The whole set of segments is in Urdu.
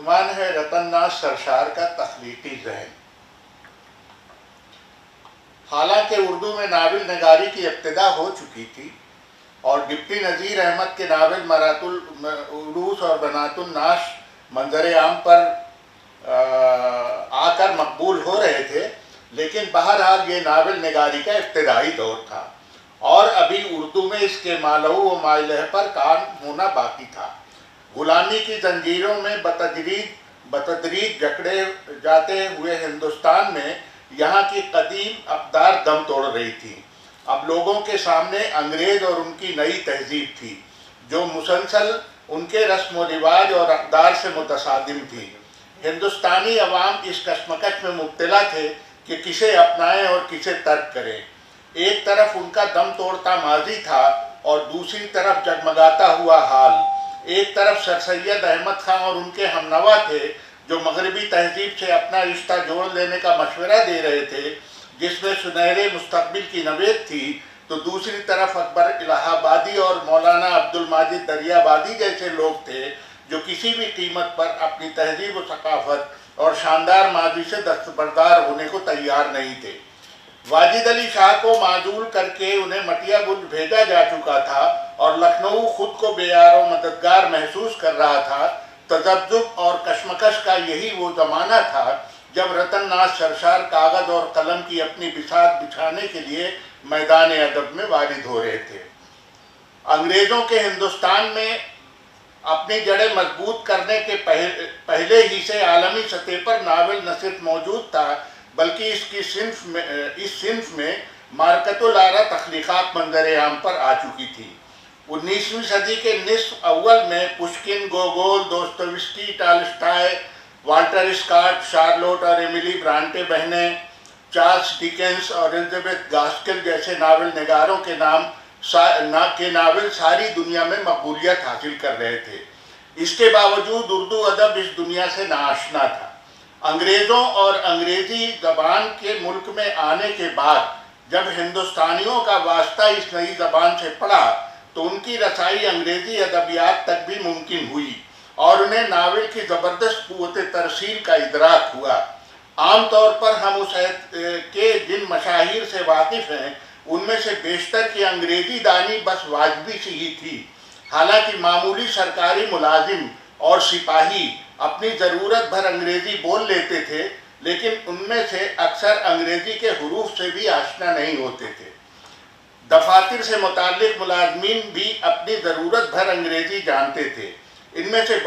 عنوان ہے رتن ناز سرشار کا تخلیقی ذہن۔ حالانکہ اردو میں ناول نگاری کی ابتدا ہو چکی تھی اور ڈپٹی نذیر احمد کے ناول مرات العروس اور بنات الناس منظر عام پر آ کر مقبول ہو رہے تھے، لیکن بہرحال یہ ناول نگاری کا ابتدائی دور تھا اور ابھی اردو میں اس کے مالو و مائلہ پر کام ہونا باقی تھا۔ غلامی کی زنجیروں میں بتدریج جکڑے جاتے ہوئے ہندوستان میں یہاں کی قدیم اقدار دم توڑ رہی تھی۔ اب لوگوں کے سامنے انگریز اور ان کی نئی تہذیب تھی جو مسلسل ان کے رسم و رواج اور اقدار سے متصادم تھی۔ ہندوستانی عوام اس کشمکش میں مبتلا تھے کہ کسے اپنائیں اور کسے ترک کریں۔ ایک طرف ان کا دم توڑتا ماضی تھا اور دوسری طرف جگمگاتا ہوا حال۔ ایک طرف سر سید احمد خان اور ان کے ہمنوا تھے جو مغربی تہذیب سے اپنا رشتہ جوڑ لینے کا مشورہ دے رہے تھے جس میں سنہرے مستقبل کی نوید تھی، تو دوسری طرف اکبر الہ آبادی اور مولانا عبد الماجد دریابادی جیسے لوگ تھے جو کسی بھی قیمت پر اپنی تہذیب و ثقافت اور شاندار ماضی سے دستبردار ہونے کو تیار نہیں تھے۔ واجد علی شاہ کو معزول کر کے انہیں مٹیا گنج بھیجا جا چکا تھا اور لکھنؤ خود کو بے یار و مددگار محسوس کر رہا تھا۔ تذبذب اور کشمکش کا یہی وہ زمانہ تھا جب رتن ناز سرشار کاغذ اور قلم کی اپنی بساط بچھانے کے لیے میدان ادب میں وارد ہو رہے تھے۔ انگریزوں کے ہندوستان میں اپنی جڑیں مضبوط کرنے کے پہلے ہی سے عالمی سطح پر ناول نہ صرف موجود تھا بلکہ اس صنف میں مارکت العارہ تخلیقات منظر عام پر آ چکی تھی۔ 19ویں صدی کے نصف اول میں Pushkin, Gogol, Dostoevsky, Tolstoy, Walter Scott, Charlotte اور ایملی برانٹے بہنیں، چارلس ڈیکنز اور الزبتھ گاسکل جیسے ناول نگاروں کے ناول ساری دنیا میں مقبولیت حاصل کر رہے تھے۔ اس کے باوجود اردو ادب اس دنیا سے ناآشنا تھا۔ انگریزوں اور انگریزی زبان کے ملک میں آنے کے بعد جب ہندوستانیوں کا واسطہ اس نئی زبان سے پڑا تو ان کی رسائی انگریزی ادبیات تک بھی ممکن ہوئی اور انہیں ناول کی زبردست قوت ترسیل کا ادراک ہوا۔ عام طور پر ہم اس کے جن مشاہیر سے واقف ہیں ان میں سے بیشتر کی انگریزی دانی بس واجبی سی ہی تھی۔ حالانکہ معمولی سرکاری ملازم اور سپاہی اپنی ضرورت بھر انگریزی بول لیتے تھے، لیکن ان میں سے اکثر انگریزی کے حروف سے بھی آشنا نہیں ہوتے تھے۔ دفاتر سے متعلق ملازمین بھی اپنی ضرورت بھر انگریزی جانتے تھے۔ ان میں سے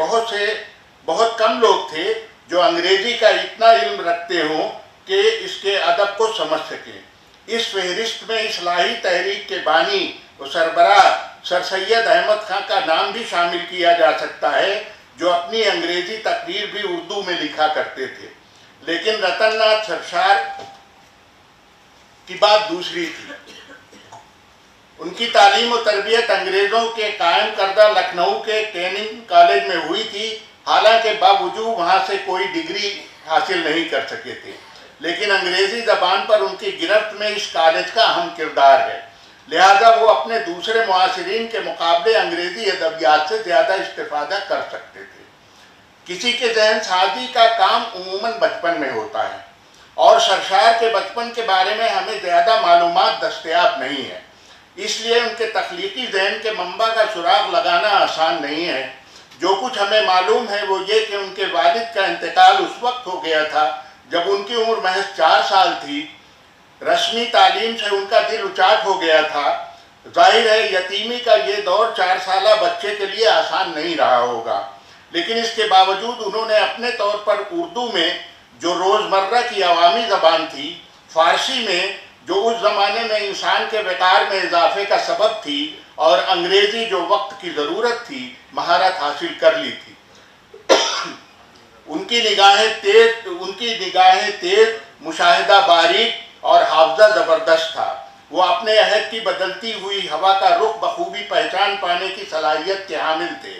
بہت کم لوگ تھے جو انگریزی کا اتنا علم رکھتے ہوں کہ اس کے ادب کو سمجھ سکیں۔ اس فہرست میں اصلاحی تحریک کے بانی و سربراہ سر سید احمد خان کا نام بھی شامل کیا جا سکتا ہے جو اپنی انگریزی تقریر بھی اردو میں لکھا کرتے تھے۔ لیکن رتن ناز سرشار کی بات دوسری تھی۔ ان کی تعلیم و تربیت انگریزوں کے قائم کردہ لکھنؤ کے ٹریننگ کالج میں ہوئی تھی، حالانکہ باوجود وہاں سے کوئی ڈگری حاصل نہیں کر سکے تھے، لیکن انگریزی زبان پر ان کی گرفت میں اس کالج کا اہم کردار ہے، لہذا وہ اپنے دوسرے معاصرین کے مقابلے انگریزی ادبیات سے زیادہ استفادہ کر سکتے تھے۔ کسی کے ذہن سازی کا کام عموماً بچپن میں ہوتا ہے اور سرشار کے بچپن کے بارے میں ہمیں زیادہ معلومات دستیاب نہیں ہے، اس لیے ان کے تخلیقی ذہن کے منبع کا سراغ لگانا آسان نہیں ہے۔ جو کچھ ہمیں معلوم ہے وہ یہ کہ ان کے والد کا انتقال اس وقت ہو گیا تھا جب ان کی عمر محض 4 سال تھی۔ رسمی تعلیم سے ان کا دل اچاٹ ہو گیا تھا۔ ظاہر ہے یتیمی کا یہ دور 4 سالہ بچے کے لیے آسان نہیں رہا ہوگا، لیکن اس کے باوجود انہوں نے اپنے طور پر اردو میں جو روزمرہ کی عوامی زبان تھی، فارسی میں جو اس زمانے میں انسان کے وقار میں اضافے کا سبب تھی، اور انگریزی جو وقت کی ضرورت تھی، مہارت حاصل کر لی تھی۔ ان کی نگاہیں تیز، مشاہدہ باریک اور حافظہ زبردست تھا۔ وہ اپنے عہد کی بدلتی ہوئی ہوا کا رخ بخوبی پہچان پانے کی صلاحیت کے حامل تھے۔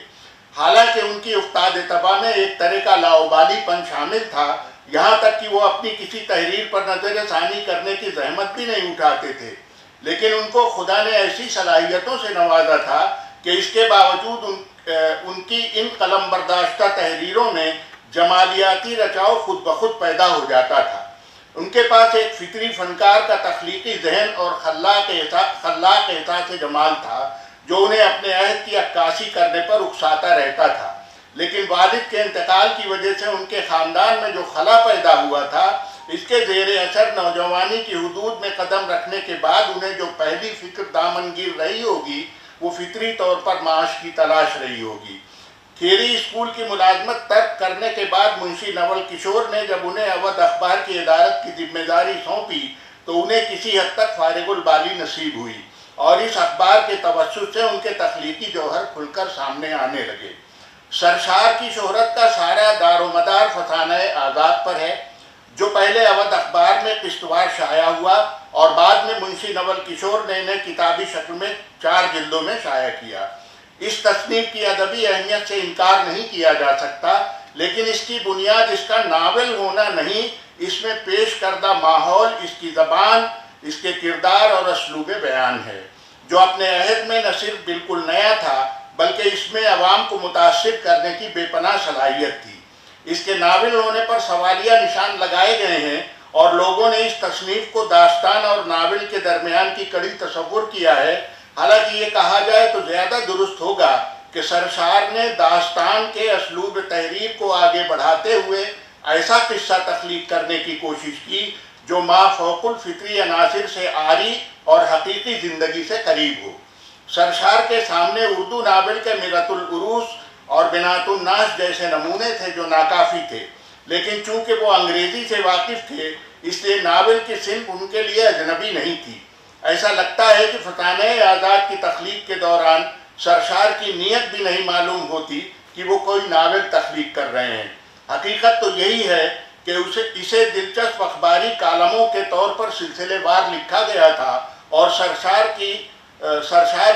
حالانکہ ان کی افتاد طبع میں ایک طرح کا لاابالی پن شامل تھا، یہاں تک کہ وہ اپنی کسی تحریر پر نظر ثانی کرنے کی زحمت بھی نہیں اٹھاتے تھے، لیکن ان کو خدا نے ایسی صلاحیتوں سے نوازا تھا کہ اس کے باوجود ان کی ان قلم برداشتہ تحریروں میں جمالیاتی رچاؤ خود بخود پیدا ہو جاتا تھا۔ ان کے پاس ایک فطری فنکار کا تخلیقی ذہن اور خلاق احساس جمال تھا جو انہیں اپنے عہد کی عکاسی کرنے پر اکساتا رہتا تھا، لیکن والد کے انتقال کی وجہ سے ان کے خاندان میں جو خلا پیدا ہوا تھا، اس کے زیر اثر نوجوانی کی حدود میں قدم رکھنے کے بعد انہیں جو پہلی فکر دامنگیر رہی ہوگی وہ فطری طور پر معاش کی تلاش رہی ہوگی۔ کھیری اسکول کی ملازمت ترک کرنے کے بعد منشی نول کشور نے جب انہیں اودھ اخبار کی ادارت کی ذمہ داری سونپی تو انہیں کسی حد تک فارغ البالی نصیب ہوئی اور اس اخبار کے توسط سے ان کے تخلیقی جوہر کھل کر سامنے آنے لگے۔ سرشار کی شہرت کا سارا دار و مدار فسانہ آزاد پر ہے، جو پہلے اودھ اخبار میں قسط وار شائع ہوا اور بعد میں منشی نول کشور نے انہیں کتابی شکل میں 4 جلدوں میں شائع کیا۔ اس تصنیف کی ادبی اہمیت سے انکار نہیں کیا جا سکتا، لیکن اس کی بنیاد اس کا ناول ہونا نہیں، اس میں پیش کردہ ماحول، اس کی زبان، اس کے کردار اور اسلوب بیان ہے، جو اپنے عہد میں نہ صرف بالکل نیا تھا بلکہ اس میں عوام کو متاثر کرنے کی بے پناہ صلاحیت تھی۔ اس کے ناول ہونے پر سوالیہ نشان لگائے گئے ہیں اور لوگوں نے اس تصنیف کو داستان اور ناول کے درمیان کی کڑی تصور کیا ہے، حالانکہ یہ کہا جائے تو زیادہ درست ہوگا کہ سرشار نے داستان کے اسلوب تحریر کو آگے بڑھاتے ہوئے ایسا قصہ تخلیق کرنے کی کوشش کی جو مافوق الفطری عناصر سے عاری اور حقیقی زندگی سے قریب ہو۔ سرشار کے سامنے اردو ناول کے مرۃ العروس اور بنات الناس جیسے نمونے تھے جو ناکافی تھے، لیکن چونکہ وہ انگریزی سے واقف تھے اس لیے ناول کی صنف ان کے لیے اجنبی نہیں تھی۔ ایسا لگتا ہے کہ فسانہ آزاد کی تخلیق کے دوران سرشار کی نیت بھی نہیں معلوم ہوتی کہ وہ کوئی ناول تخلیق کر رہے ہیں۔ حقیقت تو یہی ہے کہ اسے دلچسپ اخباری کالموں کے طور پر سلسلے وار لکھا گیا تھا اور سرشار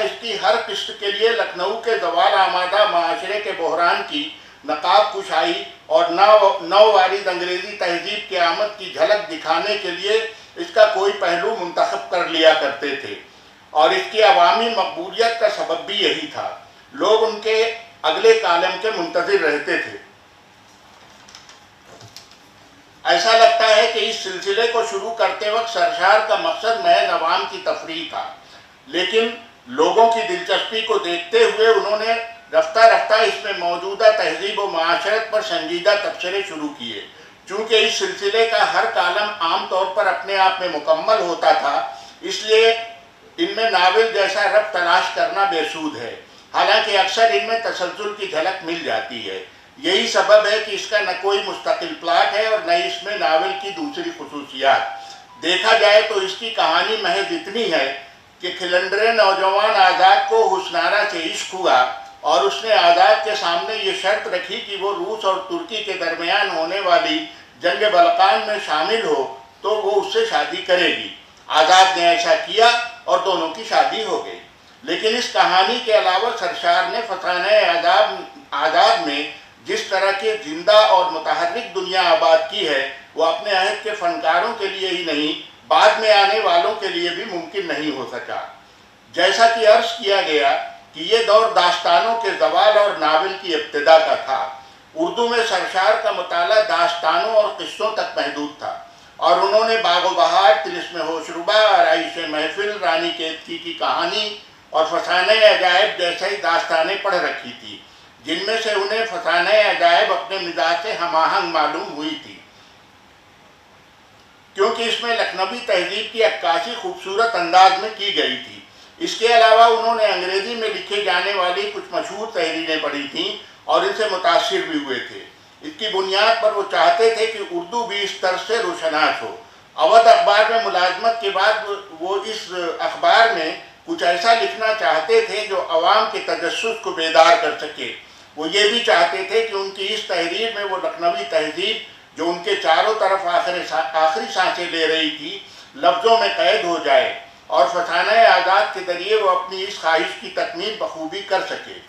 اس کی ہر قسط کے لیے لکھنؤ کے زوال آمادہ معاشرے کے بحران کی نقاب کشائی اور نو وارد انگریزی تہذیب کی آمد کی جھلک دکھانے کے لیے اس کا کوئی پہلو منتخب کر لیا کرتے تھے، اور اس کی عوامی مقبولیت کا سبب بھی یہی تھا۔ لوگ ان کے اگلے کالم کے منتظر رہتے تھے۔ ایسا لگتا ہے کہ اس سلسلے کو شروع کرتے وقت سرشار کا مقصد محض عوام کی تفریح تھا، لیکن لوگوں کی دلچسپی کو دیکھتے ہوئے انہوں نے رفتہ رفتہ اس میں موجودہ تہذیب و معاشرت پر سنجیدہ تبصرے شروع کیے۔ چونکہ اس سلسلے کا ہر کالم عام طور پر اپنے آپ میں مکمل ہوتا تھا، اس لیے ان میں ناول جیسا ربط تلاش کرنا بے سود ہے، حالانکہ اکثر ان میں تسلسل کی جھلک مل جاتی ہے۔ یہی سبب ہے کہ اس کا نہ کوئی مستقل پلاٹ ہے اور نہ اس میں ناول کی دوسری خصوصیات۔ دیکھا جائے تو اس کی کہانی محض اتنی ہے کہ کھلنڈرے نوجوان آزاد کو حسنارا سے عشق ہوا اور اس نے آزاد کے سامنے یہ شرط رکھی کہ وہ روس اور ترکی کے درمیان ہونے والی جنگ بلقان میں شامل ہو تو وہ اس سے شادی کرے گی۔ آزاد نے ایسا کیا اور دونوں کی شادی ہو گئی۔ لیکن اس کہانی کے علاوہ سرشار نے فسانہ آزاد میں جس طرح کی زندہ اور متحرک دنیا آباد کی ہے وہ اپنے عہد کے فنکاروں کے لیے ہی نہیں بعد میں آنے والوں کے لیے بھی ممکن نہیں ہو سکا۔ جیسا کہ عرض کیا گیا کہ یہ دور داستانوں کے زوال اور ناول کی ابتدا کا تھا۔ اردو میں سرشار کا مطالعہ داستانوں اور قصوں تک محدود تھا، اور انہوں نے باغ و بہار، طلسم ہوشربا، آرائش محفل، رانی کیتکی کی کہانی اور فسانہ عجائب جیسی داستانیں پڑھ رکھی تھی، جن میں سے انہیں فسانہ عجائب اپنے مزاج سے ہم آہنگ معلوم ہوئی تھی، کیونکہ اس میں لکھنوی تہذیب کی عکاسی خوبصورت انداز میں کی گئی تھی۔ اس کے علاوہ انہوں نے انگریزی میں لکھے جانے والی کچھ مشہور تحریریں پڑھی تھیں اور ان سے متاثر بھی ہوئے تھے۔ اس کی بنیاد پر وہ چاہتے تھے کہ اردو بھی اس طرز سے روشناس ہو۔ اودھ اخبار میں ملازمت کے بعد وہ اس اخبار میں کچھ ایسا لکھنا چاہتے تھے جو عوام کے تجسس کو بیدار کر سکے۔ وہ یہ بھی چاہتے تھے کہ ان کی اس تحریر میں وہ لکھنوی تہذیب جو ان کے چاروں طرف آخری سانسیں لے رہی تھی لفظوں میں قید ہو جائے، اور فسانہ آزاد کے ذریعے وہ اپنی اس خواہش کی تکمیل بخوبی کر سکے۔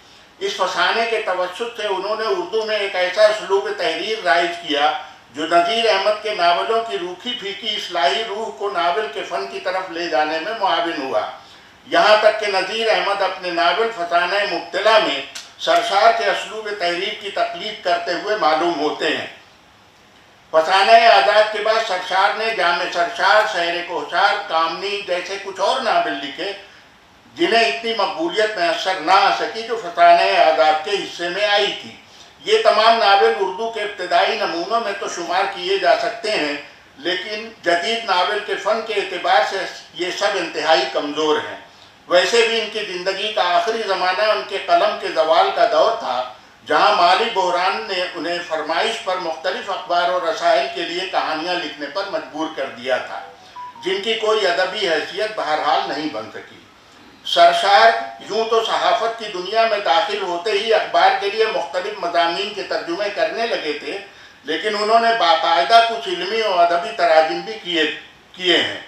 اس فسانے کے توسط سے انہوں نے اردو میں ایک ایسا اسلوب تحریر رائج کیا جو نذیر احمد کے ناولوں کی روکھی پھیکی اصلاحی روح کو ناول کے فن کی طرف لے جانے میں معاون ہوا۔ یہاں تک کہ نذیر احمد اپنے ناول فسانہ مبتلا میں سرشار کے اسلوب تحریر کی تقلید کرتے ہوئے معلوم ہوتے ہیں۔ فسانہ آزاد کے بعد سرشار نے جامع سرشار، شہر کوثر، کامنی جیسے کچھ اور ناول لکھے جنہیں اتنی مقبولیت میسر نہ آ سکی جو فسانہ آزاد کے حصے میں آئی تھی۔ یہ تمام ناول اردو کے ابتدائی نمونوں میں تو شمار کیے جا سکتے ہیں، لیکن جدید ناول کے فن کے اعتبار سے یہ سب انتہائی کمزور ہیں۔ ویسے بھی ان کی زندگی کا آخری زمانہ ان کے قلم کے زوال کا دور تھا، جہاں مالی بحران نے انہیں فرمائش پر مختلف اخبار اور رسائل کے لیے کہانیاں لکھنے پر مجبور کر دیا تھا، جن کی کوئی ادبی حیثیت بہرحال نہیں بن سکی۔ سرشار یوں تو صحافت کی دنیا میں داخل ہوتے ہی اخبار کے لیے مختلف مضامین کے ترجمے کرنے لگے تھے، لیکن انہوں نے باقاعدہ کچھ علمی اور ادبی تراجم بھی کیے ہیں۔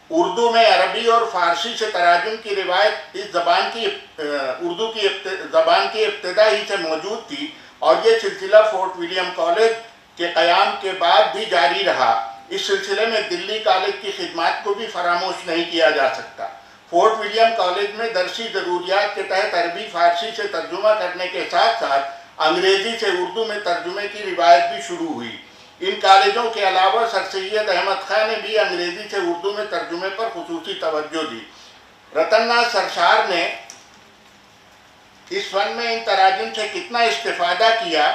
اردو میں عربی اور فارسی سے تراجم کی روایت اس زبان کی اردو کی زبان کی ابتدا ہی سے موجود تھی، اور یہ سلسلہ فورٹ ولیم کالج کے قیام کے بعد بھی جاری رہا۔ اس سلسلے میں دلی کالج کی خدمات کو بھی فراموش نہیں کیا جا سکتا۔ فورٹ ولیم کالج میں درسی ضروریات کے تحت عربی فارسی سے ترجمہ کرنے کے ساتھ ساتھ انگریزی سے اردو میں ترجمے کی روایت بھی شروع ہوئی۔ ان کالجوں کے علاوہ سر سید احمد خان نے بھی انگریزی سے اردو میں ترجمے پر خصوصی توجہ دی۔ رتن ناتھ سرشار نے اس فن میں ان تراجم سے کتنا استفادہ کیا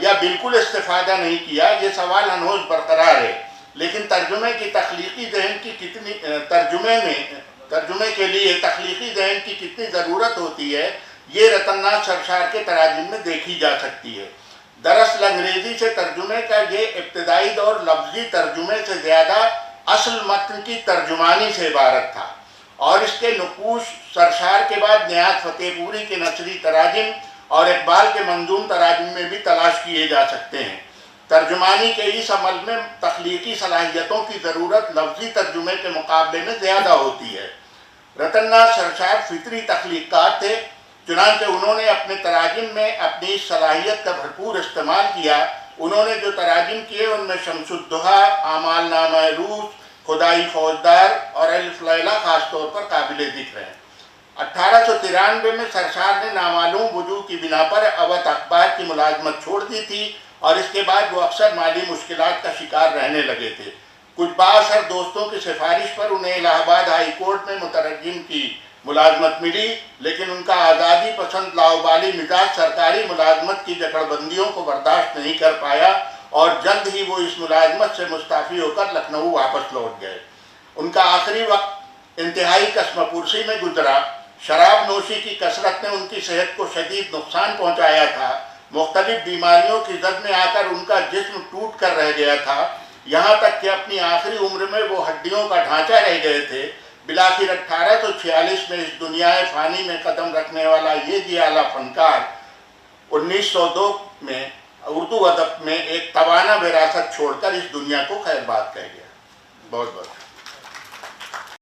یا بالکل استفادہ نہیں کیا، یہ سوال ہنوز برقرار ہے، لیکن ترجمے کے لیے تخلیقی ذہن کی کتنی ضرورت ہوتی ہے، یہ رتن ناتھ سرشار کے تراجم میں دیکھی جا سکتی ہے۔ دراصل انگریزی سے ترجمے کا یہ ابتدائی دور لفظی ترجمے سے زیادہ اصل متن کی ترجمانی سے عبارت تھا، اور اس کے نقوش سرشار کے بعد نیاز فتح پوری کے نثری تراجم اور اقبال کے منظوم تراجم میں بھی تلاش کیے جا سکتے ہیں۔ ترجمانی کے اس عمل میں تخلیقی صلاحیتوں کی ضرورت لفظی ترجمے کے مقابلے میں زیادہ ہوتی ہے۔ رتن ناتھ سرشار فطری تخلیقات تھے، چنانچہ انہوں نے اپنے تراجم میں اپنی اس صلاحیت کا بھرپور استعمال کیا۔ انہوں نے جو تراجم کیے ان میں شمس الضحیٰ، اعمال نامہ روز، خدائی فوجدار اور الف لیلہ خاص طور پر قابل ذکر ہیں۔ 1893 میں سرشار نے نامعلوم وجوہ کی بنا پر اودھ اخبار کی ملازمت چھوڑ دی تھی، اور اس کے بعد وہ اکثر مالی مشکلات کا شکار رہنے لگے تھے۔ کچھ بااثر دوستوں کی سفارش پر انہیں الہ آباد ہائی کورٹ میں مترجم کی ملازمت ملی، لیکن ان کا آزادی پسند لاؤبالی مزاج سرکاری ملازمت کی جکڑ بندیوں کو برداشت نہیں کر پایا، اور جلد ہی وہ اس ملازمت سے مستعفی ہو کر لکھنؤ واپس لوٹ گئے۔ ان کا آخری وقت انتہائی کسمہ پرسی میں گزرا۔ شراب نوشی کی کثرت نے ان کی صحت کو شدید نقصان پہنچایا تھا۔ مختلف بیماریوں کی زد میں آ کر ان کا جسم ٹوٹ کر رہ گیا تھا، یہاں تک کہ اپنی آخری عمر میں وہ ہڈیوں کا ڈھانچہ رہ گئے تھے۔ بلاخر 1846 میں اس دنیا فانی میں قدم رکھنے والا یہ جیالہ فنکار 1902 میں اردو ادب میں ایک توانا وراثت چھوڑ کر اس دنیا کو خیر باد کہہ گیا۔ بہت بہت